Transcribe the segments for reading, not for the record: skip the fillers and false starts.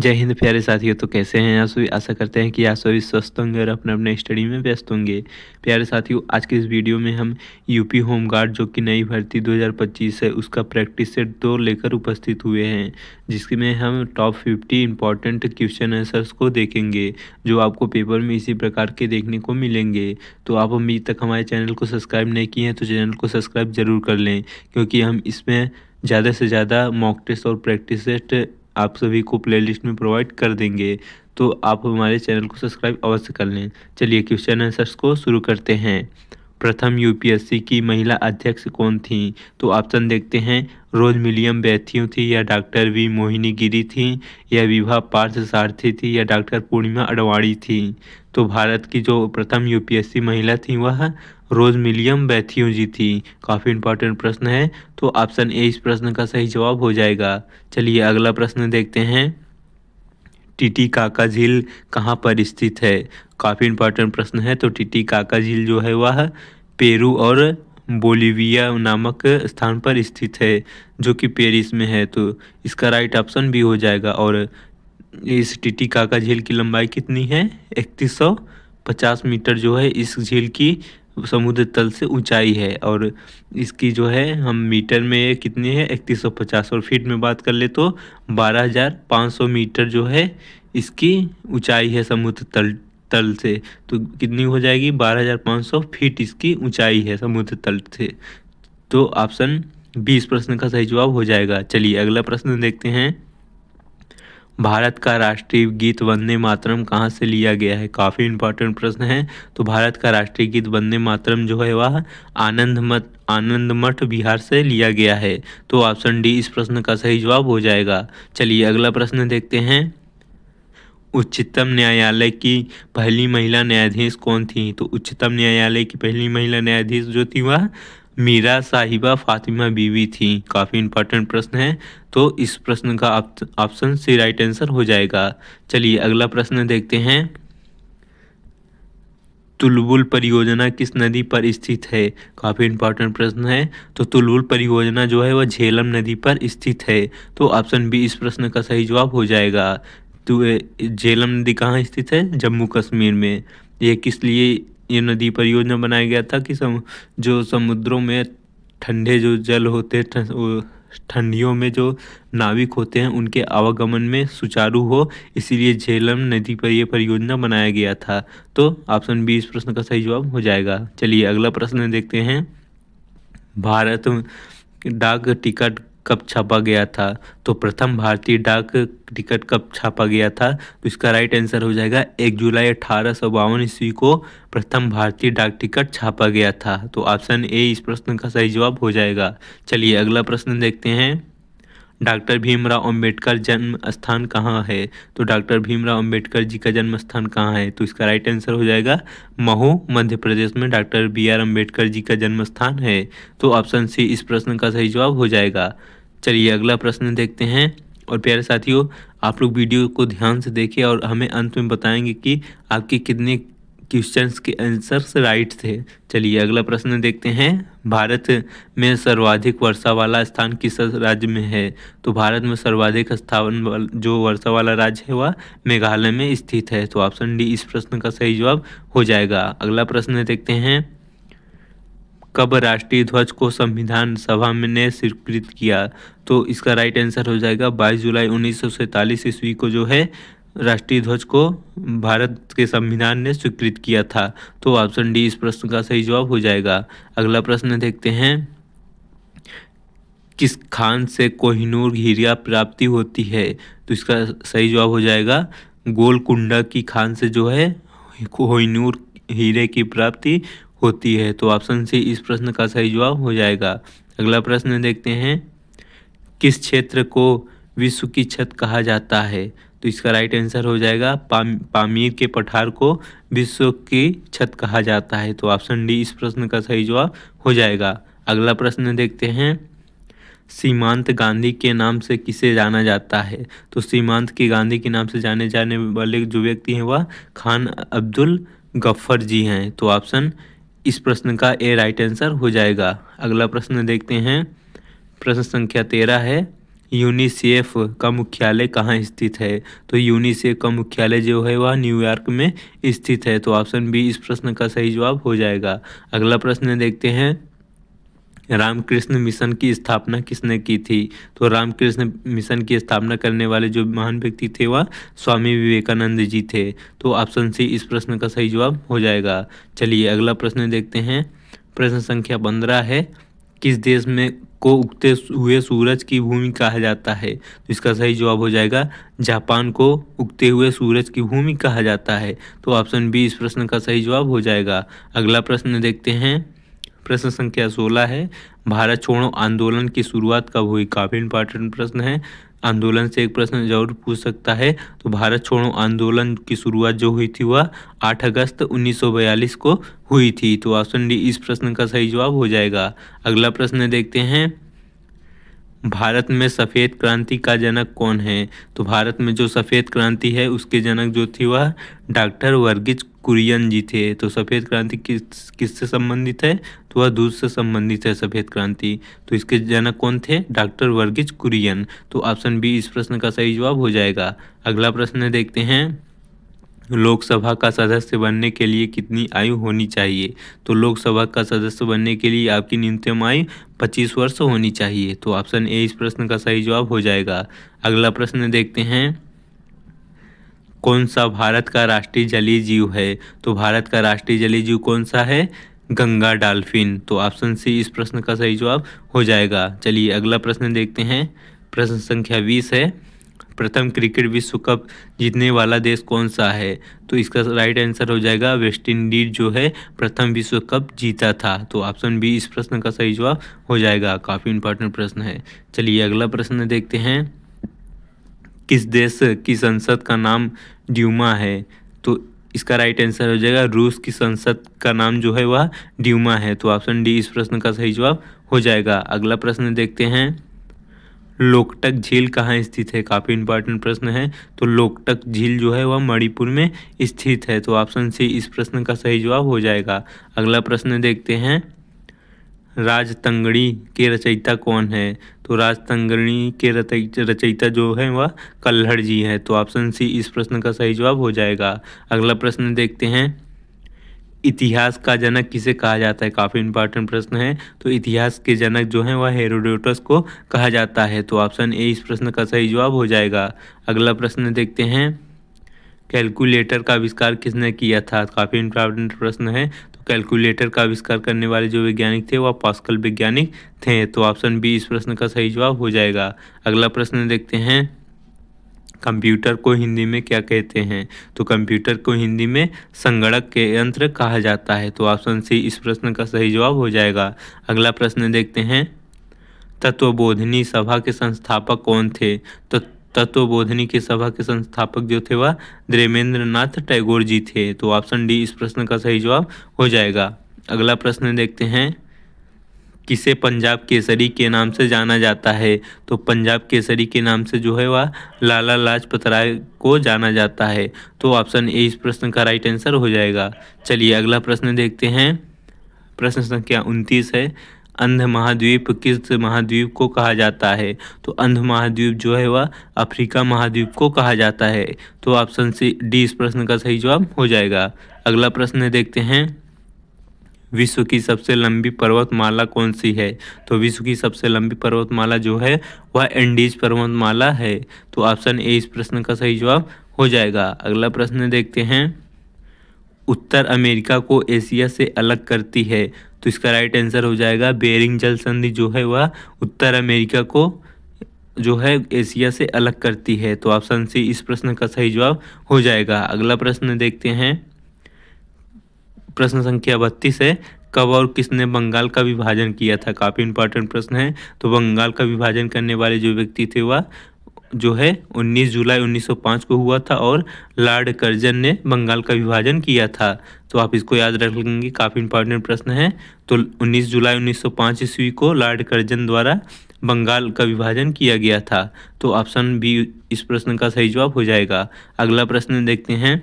जय हिंद प्यारे साथियों। तो कैसे हैं आप सभी? आशा करते हैं कि आप सभी स्वस्थ होंगे और अपने अपने स्टडी में व्यस्त होंगे। प्यारे साथियों, आज की इस वीडियो में हम यूपी होमगार्ड जो कि नई भर्ती 2025 है उसका प्रैक्टिस सेट 2 लेकर उपस्थित हुए हैं, जिसमें हम टॉप 50 इंपॉर्टेंट क्वेश्चन आंसर्स को देखेंगे जो आपको पेपर में इसी प्रकार के देखने को मिलेंगे। तो आप अभी तक हमारे चैनल को सब्सक्राइब नहीं किए हैं तो चैनल को सब्सक्राइब जरूर कर लें, क्योंकि हम इसमें ज़्यादा से ज़्यादा मॉक टेस्ट और प्रैक्टिस सेट आप सभी को प्लेलिस्ट में प्रोवाइड कर देंगे। तो आप हमारे चैनल को सब्सक्राइब अवश्य कर लें। चलिए क्वेश्चन आंसर्स को शुरू करते हैं। प्रथम यूपीएससी की महिला अध्यक्ष कौन थी? तो ऑप्शन देखते हैं, रोज मिलियम बैथ्यू थी, या डॉक्टर वी मोहिनी गिरी थी, या विभा पार्थ सारथी थी, या डॉक्टर पूर्णिमा अडवाणी थी। तो भारत की जो प्रथम यूपीएससी महिला थी वह रोज मिलियम बैथ्यू जी थी। काफ़ी इंपॉर्टेंट प्रश्न है, तो ऑप्शन ए इस प्रश्न का सही जवाब हो जाएगा। चलिए अगला प्रश्न देखते हैं। टिटीकाका झील कहाँ पर स्थित है? काफ़ी इंपॉर्टेंट प्रश्न है। तो टिटीकाका झील जो है वह पेरू और बोलिविया नामक स्थान पर स्थित है, जो कि पेरिस में है। तो इसका राइट ऑप्शन भी हो जाएगा। और इस टिटीकाका झील की लंबाई कितनी है? 3150 मीटर जो है इस झील की समुद्र तल से ऊंचाई है। और इसकी जो है हम मीटर में कितनी है? 3150। और फीट में बात कर ले तो 12,500 मीटर जो है इसकी ऊंचाई है समुद्र तल से। तो कितनी हो जाएगी? 12,500 फीट इसकी ऊंचाई है समुद्र तल से। तो ऑप्शन बी इस प्रश्न का सही जवाब हो जाएगा। चलिए अगला प्रश्न देखते हैं। भारत का राष्ट्रीय गीत वंदे मातरम कहाँ से लिया गया है? काफ़ी इंपॉर्टेंट प्रश्न है। तो भारत का राष्ट्रीय गीत वंदे मातरम जो है वह आनंद मठ बिहार से लिया गया है। तो ऑप्शन डी इस प्रश्न का सही जवाब हो जाएगा। चलिए अगला प्रश्न देखते हैं। उच्चतम न्यायालय की पहली महिला न्यायाधीश कौन थी? तो उच्चतम न्यायालय की पहली महिला न्यायाधीश जो थी वह मीरा साहिबा फातिमा बीवी थी। काफ़ी इंपॉर्टेंट प्रश्न है, तो इस प्रश्न का ऑप्शन सी राइट आंसर हो जाएगा। चलिए अगला प्रश्न देखते हैं। तुलबुल परियोजना किस नदी पर स्थित है? काफ़ी इंपॉर्टेंट प्रश्न है। तो तुलबुल परियोजना जो है वह झेलम नदी पर स्थित है। तो ऑप्शन बी इस प्रश्न का सही जवाब हो जाएगा। तो झेलम नदी कहाँ स्थित है? जम्मू कश्मीर में। ये किस लिए ये नदी परियोजना बनाया गया था कि जो समुद्रों में ठंडे जो जल होते ठंडियों में जो नाविक होते हैं उनके आवागमन में सुचारू हो, इसीलिए झेलम नदी पर यह परियोजना बनाया गया था। तो ऑप्शन बी इस प्रश्न का सही जवाब हो जाएगा। चलिए अगला प्रश्न देखते हैं। भारत डाक टिकट कब छापा गया था? तो प्रथम भारतीय डाक टिकट कब छापा गया था? तो इसका राइट आंसर हो जाएगा 1 जुलाई 1852 ईस्वी को प्रथम भारतीय डाक टिकट छापा गया था। तो ऑप्शन ए इस प्रश्न का सही जवाब हो जाएगा। चलिए अगला प्रश्न देखते हैं। डॉक्टर भीमराव अंबेडकर जन्म स्थान कहाँ है? तो डॉक्टर भीमराव अंबेडकर जी का जन्म स्थान कहाँ है? तो इसका राइट आंसर हो जाएगा महू मध्य प्रदेश में डॉक्टर BR अंबेडकर जी का जन्म स्थान है। तो ऑप्शन सी इस प्रश्न का सही जवाब हो जाएगा। चलिए अगला प्रश्न देखते हैं। और प्यारे साथियों, आप लोग वीडियो को ध्यान से देखिए और हमें अंत में बताएंगे कि आपके कितने क्वेश्चंस के आंसर्स राइट थे। चलिए अगला प्रश्न देखते हैं। भारत में सर्वाधिक वर्षा वाला स्थान किस राज्य में है? तो भारत में सर्वाधिक स्थान जो वर्षा वाला राज्य है वह मेघालय में स्थित है। तो ऑप्शन डी इस प्रश्न का सही जवाब हो जाएगा। अगला प्रश्न देखते हैं। कब राष्ट्रीय ध्वज को संविधान सभा ने स्वीकृत किया? तो इसका राइट आंसर हो जाएगा 22 जुलाई 1947 ईस्वी को जो है राष्ट्रीय ध्वज को भारत के संविधान ने स्वीकृत किया था। तो ऑप्शन डी इस प्रश्न का सही जवाब हो जाएगा। अगला प्रश्न देखते हैं। किस खान से कोहिनूर हीरा प्राप्ति होती है? तो इसका सही जवाब हो जाएगा गोलकुंडा की खान से जो है कोहिनूर हीरे की प्राप्ति होती है। तो ऑप्शन सी इस प्रश्न का सही जवाब हो जाएगा। अगला प्रश्न देखते हैं। किस क्षेत्र को विश्व की छत कहा जाता है? तो इसका राइट आंसर हो जाएगा पामीर के पठार को विश्व की छत कहा जाता है। तो ऑप्शन डी इस प्रश्न का सही जवाब हो जाएगा। अगला प्रश्न देखते हैं। सीमांत गांधी के नाम से किसे जाना जाता है? तो सीमांत के गांधी के नाम से जाने जाने वाले जो व्यक्ति हैं वह खान अब्दुल गफ्फर जी हैं। तो ऑप्शन इस प्रश्न का ए राइट आंसर हो जाएगा। अगला प्रश्न देखते हैं। प्रश्न संख्या 13 है। यूनिसेफ का मुख्यालय कहाँ स्थित है? तो यूनिसेफ का मुख्यालय जो है वह न्यूयॉर्क में स्थित है। तो ऑप्शन बी इस प्रश्न का सही जवाब हो जाएगा। अगला प्रश्न देखते हैं, रामकृष्ण मिशन की स्थापना किसने की थी? तो रामकृष्ण मिशन की स्थापना करने वाले जो महान व्यक्ति थे वह स्वामी विवेकानंद जी थे। तो ऑप्शन सी इस प्रश्न का सही जवाब हो जाएगा। चलिए अगला प्रश्न देखते हैं। प्रश्न संख्या 15 है, किस देश में को उगते हुए सूरज की भूमि कहा जाता है? तो इसका सही जवाब हो जाएगा, जापान को उगते हुए सूरज की भूमि कहा जाता है। तो ऑप्शन बी इस प्रश्न का सही जवाब हो जाएगा। अगला प्रश्न देखते हैं। प्रश्न संख्या 16 है, भारत छोड़ो आंदोलन की शुरुआत कब हुई? काफी इंपॉर्टेंट प्रश्न है, आंदोलन से एक प्रश्न जरूर पूछ सकता है। तो भारत छोड़ो आंदोलन की शुरुआत जो हुई थी वह 8 अगस्त 1942 को हुई थी। तो ऑप्शन डी इस प्रश्न का सही जवाब हो जाएगा। अगला प्रश्न देखते हैं, भारत में सफ़ेद क्रांति का जनक कौन है? तो भारत में जो सफ़ेद क्रांति है उसके जनक जो थी वह डॉक्टर वर्गीज कुरियन जी थे। तो सफ़ेद क्रांति किससे संबंधित है? तो वह दूध से संबंधित है सफ़ेद क्रांति। तो इसके जनक कौन थे? डॉक्टर वर्गीज कुरियन। तो ऑप्शन बी इस प्रश्न का सही जवाब हो जाएगा। अगला प्रश्न देखते हैं, लोकसभा का सदस्य बनने के लिए कितनी आयु होनी चाहिए? तो लोकसभा का सदस्य बनने के लिए आपकी न्यूनतम आयु 25 वर्ष होनी चाहिए। तो ऑप्शन ए इस प्रश्न का सही जवाब हो जाएगा। अगला प्रश्न देखते हैं, कौन सा भारत का राष्ट्रीय जलीय जीव है? तो भारत का राष्ट्रीय जलीय जीव कौन सा है? गंगा डॉल्फिन। तो ऑप्शन सी इस प्रश्न का सही जवाब हो जाएगा। चलिए अगला प्रश्न देखते हैं। प्रश्न संख्या 20 है, प्रथम क्रिकेट विश्व कप जीतने वाला देश कौन सा है? तो इसका राइट आंसर हो जाएगा, वेस्ट इंडीज जो है प्रथम विश्व कप जीता था। तो ऑप्शन बी इस प्रश्न का सही जवाब हो जाएगा। काफ़ी इंपॉर्टेंट प्रश्न है। चलिए अगला प्रश्न देखते हैं, किस देश की संसद का नाम ड्यूमा है? तो इसका राइट आंसर हो जाएगा, रूस की संसद का नाम जो है वह ड्यूमा है। तो ऑप्शन डी इस प्रश्न का सही जवाब हो जाएगा। अगला प्रश्न देखते हैं, लोकटक झील कहाँ स्थित है? काफ़ी इंपॉर्टेंट प्रश्न है। तो लोकटक झील जो है वह मणिपुर में स्थित है। तो ऑप्शन सी इस प्रश्न का सही जवाब हो जाएगा। अगला प्रश्न देखते हैं, राजतंगड़ी के रचयिता कौन है? तो राजतंगड़ी के रचयिता जो है वह कल्हड़ जी है। तो ऑप्शन सी इस प्रश्न का सही जवाब हो जाएगा। अगला प्रश्न देखते हैं, इतिहास का जनक किसे कहा जाता है? काफ़ी इंपॉर्टेंट प्रश्न है। तो इतिहास के जनक जो हैं वह हेरोडोटस को कहा जाता है। तो ऑप्शन ए इस प्रश्न का सही जवाब हो जाएगा। अगला प्रश्न देखते हैं, कैलकुलेटर का आविष्कार किसने किया था? काफ़ी इंपॉर्टेंट प्रश्न है। तो कैलकुलेटर का आविष्कार करने वाले जो वैज्ञानिक थे वह पास्कल वैज्ञानिक थे। तो ऑप्शन बी इस प्रश्न का सही जवाब हो जाएगा। अगला प्रश्न देखते हैं, कंप्यूटर को हिंदी में क्या कहते हैं? तो कंप्यूटर को हिंदी में संगणक के यंत्र कहा जाता है। तो ऑप्शन सी इस प्रश्न का सही जवाब हो जाएगा। अगला प्रश्न देखते हैं, तत्वबोधिनी सभा के संस्थापक कौन थे? तो तत्वबोधिनी की सभा के संस्थापक जो थे वह देवेंद्रनाथ टैगोर जी थे। तो ऑप्शन डी इस प्रश्न का सही जवाब हो जाएगा। अगला प्रश्न देखते हैं, किसे पंजाब केसरी के नाम से जाना जाता है? तो पंजाब केसरी के नाम से जो है वह लाला लाजपत राय को जाना जाता है। तो ऑप्शन ए इस प्रश्न का राइट आंसर हो जाएगा। चलिए अगला प्रश्न देखते हैं। प्रश्न संख्या 29 है, अंध महाद्वीप किस महाद्वीप को कहा जाता है? तो अंध महाद्वीप जो है वह अफ्रीका महाद्वीप को कहा जाता है। तो ऑप्शन सी डी इस प्रश्न का सही जवाब हो जाएगा। अगला प्रश्न देखते हैं, विश्व की सबसे लंबी पर्वतमाला कौन सी है? तो विश्व की सबसे लंबी पर्वतमाला जो है वह एंडीज पर्वतमाला है। तो ऑप्शन ए इस प्रश्न का सही जवाब हो जाएगा। अगला प्रश्न देखते हैं, उत्तर अमेरिका को एशिया से अलग करती है। तो इसका राइट आंसर हो जाएगा, बेरिंग जल संधि जो है वह उत्तर अमेरिका को जो है एशिया से अलग करती है। तो ऑप्शन सी इस प्रश्न का सही जवाब हो जाएगा। अगला प्रश्न देखते हैं, प्रश्न संख्या 32 है, कब और किसने बंगाल का विभाजन किया था? काफ़ी इंपॉर्टेंट प्रश्न है। तो बंगाल का विभाजन करने वाले जो व्यक्ति थे वह जो है 19 जुलाई 1905 को हुआ था और लॉर्ड कर्जन ने बंगाल का विभाजन किया था। तो आप इसको याद रख लेंगे, काफ़ी इंपॉर्टेंट प्रश्न है। तो 19 जुलाई 1905 ईस्वी को लॉर्ड कर्जन द्वारा बंगाल का विभाजन किया गया था। तो ऑप्शन बी इस प्रश्न का सही जवाब हो जाएगा। अगला प्रश्न देखते हैं,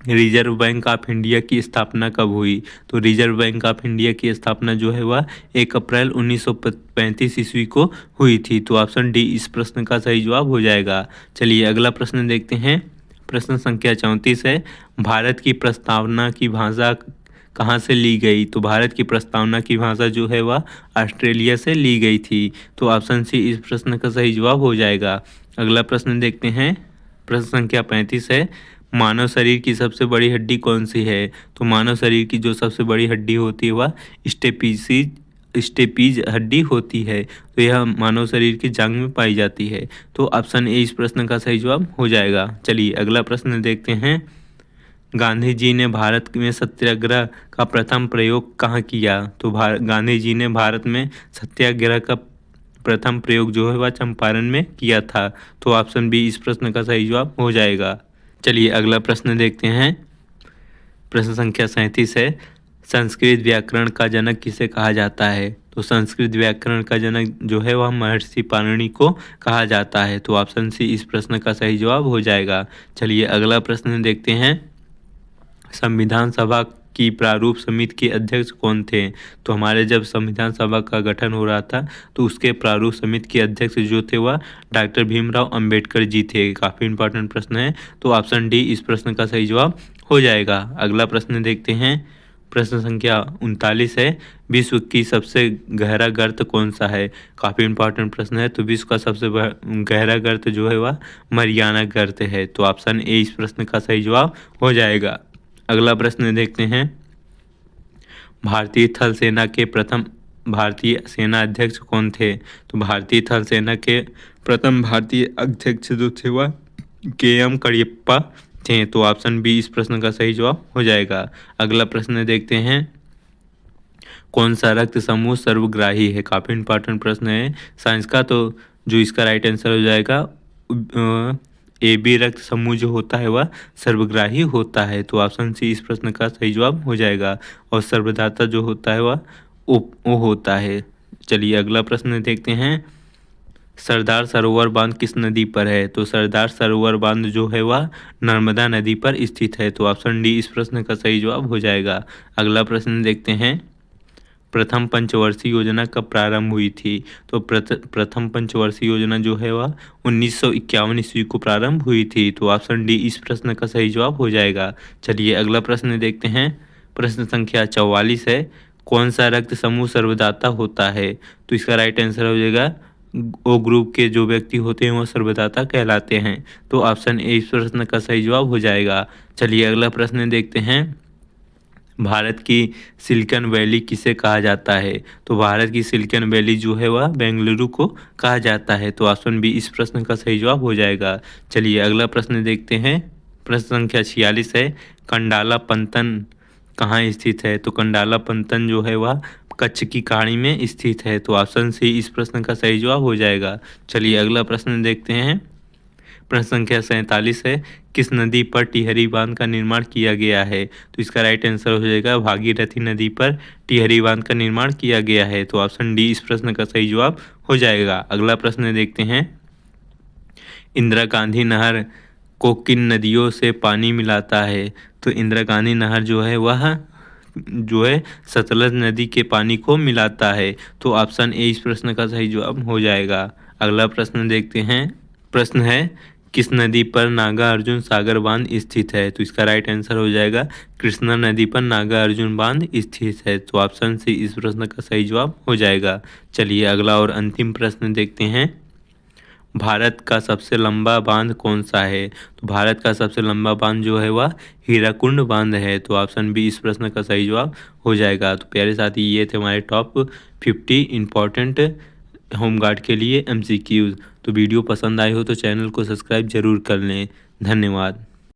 रिजर्व बैंक ऑफ इंडिया की स्थापना कब हुई? तो रिजर्व बैंक ऑफ इंडिया की स्थापना जो है वह 1 अप्रैल 1935 ईस्वी को हुई थी। तो ऑप्शन डी इस प्रश्न का सही जवाब हो जाएगा। चलिए अगला प्रश्न देखते हैं। प्रश्न संख्या 34 है, भारत की प्रस्तावना की भाषा कहाँ से ली गई? तो भारत की प्रस्तावना की भाषा जो है वह ऑस्ट्रेलिया से ली गई थी। तो ऑप्शन सी इस प्रश्न का सही जवाब हो जाएगा। अगला प्रश्न देखते हैं। प्रश्न संख्या 35 है, मानव शरीर की सबसे बड़ी हड्डी कौन सी है? तो मानव शरीर की जो सबसे बड़ी हड्डी होती है वह स्टेपीज हड्डी होती है। तो यह मानव शरीर की जांघ में पाई जाती है। तो ऑप्शन ए इस प्रश्न का सही जवाब हो जाएगा। चलिए अगला प्रश्न देखते हैं। गांधी जी ने भारत में सत्याग्रह का प्रथम प्रयोग कहाँ किया? तो गांधी जी ने भारत में सत्याग्रह का प्रथम प्रयोग जो है वह चंपारण में किया था। तो ऑप्शन बी इस प्रश्न का सही जवाब हो जाएगा। चलिए अगला प्रश्न देखते हैं। प्रश्न संख्या 37 है, संस्कृत व्याकरण का जनक किसे कहा जाता है? तो संस्कृत व्याकरण का जनक जो है वह महर्षि पाणिनि को कहा जाता है। तो ऑप्शन सी इस प्रश्न का सही जवाब हो जाएगा। चलिए अगला प्रश्न देखते हैं। संविधान सभा की प्रारूप समिति के अध्यक्ष कौन थे? तो हमारे जब संविधान सभा का गठन हो रहा था तो उसके प्रारूप समिति के अध्यक्ष जो थे वह डॉक्टर भीमराव अंबेडकर जी थे। काफ़ी इंपॉर्टेंट प्रश्न है। तो ऑप्शन डी इस प्रश्न का सही जवाब हो जाएगा। अगला प्रश्न देखते हैं। प्रश्न संख्या 39 है, विश्व की सबसे गहरा गर्त कौन सा है? काफ़ी इंपॉर्टेंट प्रश्न है। तो विश्व का सबसे गहरा गर्त जो है वह मरियाना गर्त है। तो ऑप्शन ए इस प्रश्न का सही जवाब हो जाएगा। अगला प्रश्न देखते हैं। भारतीय थल सेना के प्रथम भारतीय सेना अध्यक्ष कौन थे? तो भारतीय थल सेना के प्रथम भारतीय अध्यक्ष जो थे वह के.एम. करियप्पा थे। तो ऑप्शन बी इस प्रश्न का सही जवाब हो जाएगा। अगला प्रश्न देखते हैं। कौन सा रक्त समूह सर्वग्राही है? काफ़ी इंपॉर्टेंट प्रश्न है साइंस का। तो जो इसका राइट आंसर हो जाएगा ए बी रक्त समूह जो होता है वह सर्वग्राही होता है। तो ऑप्शन सी इस प्रश्न का सही जवाब हो जाएगा। और सर्वदाता जो होता है वह ओ होता है। चलिए अगला प्रश्न देखते हैं। सरदार सरोवर बांध किस नदी पर है? तो सरदार सरोवर बांध जो है वह नर्मदा नदी पर स्थित है। तो ऑप्शन डी इस प्रश्न का सही जवाब हो जाएगा। अगला प्रश्न देखते हैं। प्रथम पंचवर्षीय योजना कब प्रारंभ हुई थी? तो प्रथम पंचवर्षीय योजना जो है वह 1951 ईस्वी को प्रारंभ हुई थी। तो ऑप्शन डी इस प्रश्न का सही जवाब हो जाएगा। चलिए अगला प्रश्न देखते हैं। प्रश्न संख्या 44 है, कौन सा रक्त समूह सर्वदाता होता है? तो इसका राइट आंसर हो जाएगा ओ ग्रुप के जो व्यक्ति होते हैं वो सर्वदाता कहलाते हैं। तो ऑप्शन ए इस प्रश्न का सही जवाब हो जाएगा। चलिए अगला प्रश्न देखते हैं। भारत की सिलिकॉन वैली किसे कहा जाता है? तो भारत की सिलिकॉन वैली जो है वह बेंगलुरु को कहा जाता है। तो ऑप्शन बी इस प्रश्न का सही जवाब हो जाएगा। चलिए अगला प्रश्न देखते हैं। प्रश्न संख्या 46 है, कंडालापंतन कहाँ स्थित है? तो कंडालापंतन जो है वह कच्छ की खाड़ी में स्थित है। तो ऑप्शन सी इस प्रश्न का सही जवाब हो जाएगा। चलिए अगला प्रश्न देखते हैं। प्रश्न संख्या 47 है, किस नदी पर टिहरी बांध का निर्माण किया गया है? तो इसका राइट आंसर हो जाएगा भागीरथी नदी पर टिहरी बांध का निर्माण किया गया है। तो ऑप्शन डी इस प्रश्न का सही जवाब हो जाएगा। अगला प्रश्न देखते हैं। इंदिरा गांधी नहर को किन नदियों से पानी मिलाता है? तो इंदिरा गांधी नहर जो है सतलज नदी के पानी को मिलाता है। तो ऑप्शन ए इस प्रश्न का सही जवाब हो जाएगा। अगला प्रश्न देखते हैं। प्रश्न है, किस नदी पर नागा अर्जुन सागर बांध स्थित है? तो इसका राइट आंसर हो जाएगा कृष्णा नदी पर नागा अर्जुन बांध स्थित है। तो ऑप्शन सी इस प्रश्न का सही जवाब हो जाएगा। चलिए अगला और अंतिम प्रश्न देखते हैं। भारत का सबसे लंबा बांध कौन सा है? तो भारत का सबसे लंबा बांध जो है वह हीराकुंड बांध है। तो ऑप्शन बी इस प्रश्न का सही जवाब हो जाएगा। तो प्यारे साथी ये थे हमारे टॉप 50 इम्पॉर्टेंट होमगार्ड के लिए MCQs। तो वीडियो पसंद आए हो तो चैनल को सब्सक्राइब जरूर कर लें। धन्यवाद।